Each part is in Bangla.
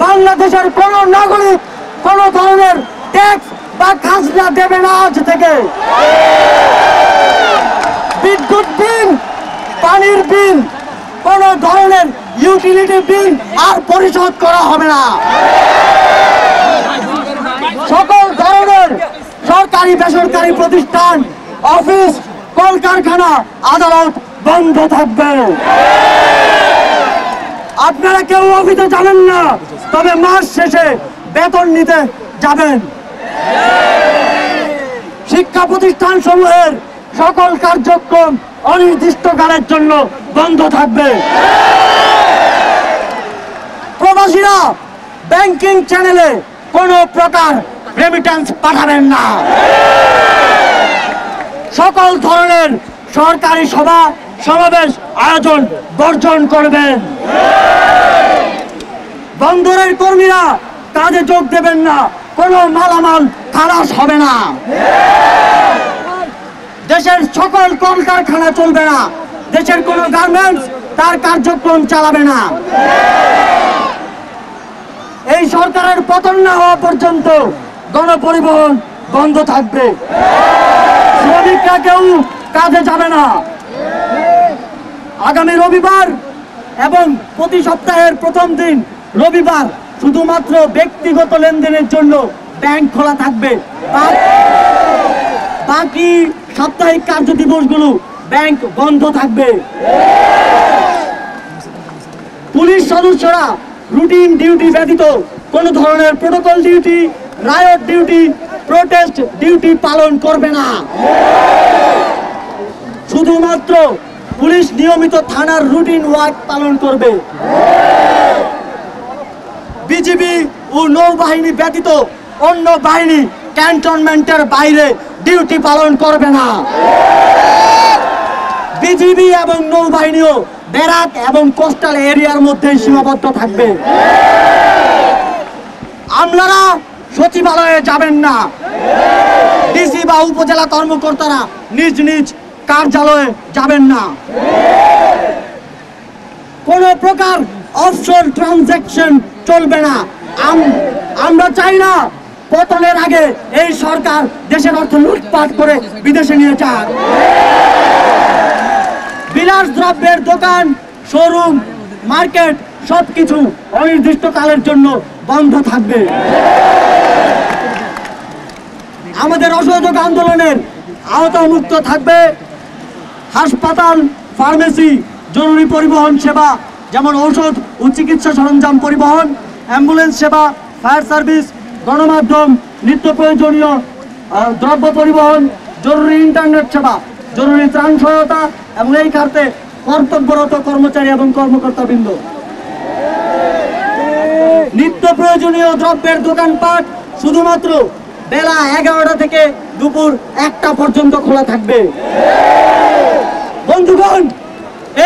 বাংলাদেশের কোন নাগরিক কোন ধরনের ট্যাক্স বা খাজনা দেবে না আজ থেকে। বিদ্যুৎ বিল, পানির বিল, কোন ধরনের ইউটিলিটি বিল আর পরিশোধ করা হবে না। সকল ধরনের সরকারি বেসরকারি প্রতিষ্ঠান, অফিস, কলকারখানা, আদালত বন্ধ থাকবে। আপনারা কেউ অফিসে যাবেন না, তবে মাস শেষে বেতন নিতে যাবেন। শিক্ষা প্রতিষ্ঠান সমূহের সকল কার্যক্রম অনির্দিষ্টকালের জন্য বন্ধ থাকবে। প্রবাসীরা ব্যাংকিং চ্যানেলে কোনো প্রকার রেমিটেন্স পাঠাবেন না। সকল ধরনের সরকারি সভা সমাবেশ আয়োজন বর্জন করবেন। বন্দরের কর্মীরা কাজে যোগ দেবেন না, কোনো মালামাল খালাস হবে না। দেশের সকল কলকারখানা চলবে না, দেশের কোনো গার্মেন্টস তার কার্যক্রম চালাবে না। এই সরকারের পতন না হওয়া পর্যন্ত গণপরিবহন বন্ধ থাকবে। শ্রমিকরা কেউ কাজে যাবে না। আগামী রবিবার এবং প্রতি সপ্তাহের প্রথম দিন রবিবার শুধুমাত্র ব্যক্তিগত লেনদেনের জন্য ব্যাংক খোলা থাকবে। বাকি সাপ্তাহিক কার্য দিবসগুলো ব্যাংক বন্ধ থাকবে। পুলিশ সদস্যরা রুটিন ডিউটি ব্যতীত কোন ধরনের protocol duty, riot duty, protest duty পালন করবে না। শুধুমাত্র পুলিশ নিয়মিত থানার রুটিন ওয়ার্ক পালন করবে। বিজিবি ও নৌবাহিনী ব্যতীত অন্য বাহিনী ক্যান্টনমেন্টের বাইরে ডিউটি পালন করবে না। বিজিবি এবং নৌবাহিনীও ব্যারাক এবং কোস্টাল এরিয়ার মধ্যে সীমাবদ্ধ থাকবে। আমলারা সচিবালয়ে যাবেন না। ডিসি বা উপজেলা কর্মকর্তারা নিজ নিজ কার্যালয়ে যাবেন না। কোন প্রকার অফশোর ট্রানজাকশন চলবে না। আমরা চাই না পতনের আগে এই সরকার দেশের অর্থ লুটপাট করে বিদেশে নিয়ে যাক। বিলাস দ্রব্যের দোকান, শোরুম, মার্কেট সবকিছু অনির্দিষ্টকালের জন্য বন্ধ থাকবে। আমাদের অসহযোগ আন্দোলনের আওতামুক্ত থাকবে হাসপাতাল, ফার্মেসি, জরুরি পরিবহন সেবা যেমন ঔষধ ও চিকিৎসা সরঞ্জাম পরিবহন, অ্যাম্বুলেন্স সেবা, ফায়ার সার্ভিস, গণমাধ্যম, নিত্য প্রয়োজনীয় দ্রব্য পরিবহন, জরুরি ইন্টারনেট সেবা, জরুরি ত্রাণ সহায়তা এবং এই খাতে কর্তব্যরত কর্মচারী এবং কর্মকর্তাবৃন্দ। নিত্য প্রয়োজনীয় দ্রব্যের দোকানপাট শুধুমাত্র বেলা 11টা থেকে দুপুর 1টা পর্যন্ত খোলা থাকবে। বন্ধুগণ,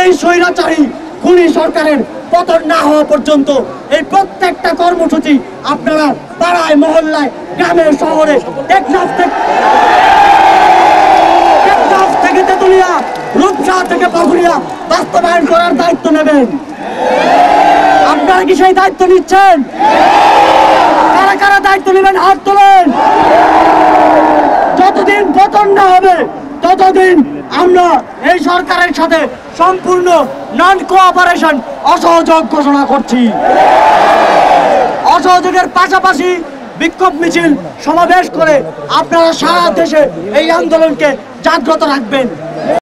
এই স্বৈরাচারী খুনি সরকারের পতন না হওয়া পর্যন্ত এই প্রত্যেকটা কর্মসূচি আপনারা পাড়ায়, মহল্লায়, গ্রামে, শহরে, টেকনাফ থেকে তেতুলিয়া, রূপসা থেকে পাকুড়িয়া বাস্তবায়ন করার দায়িত্ব নেবেন। আপনারা কি সেই দায়িত্ব নিচ্ছেন? কারা কারা দায়িত্ব নেবেন হাত তোলেন। যতদিন পতন না হবে ততদিন আমরা এই সরকারের সাথে সম্পূর্ণ নন কোঅপারেশন, অসহযোগ ঘোষণা করছি। অসহযোগের পাশাপাশি বিক্ষোভ মিছিল সমাবেশ করে আপনারা সারা দেশে এই আন্দোলনকে জাগ্রত রাখবেন।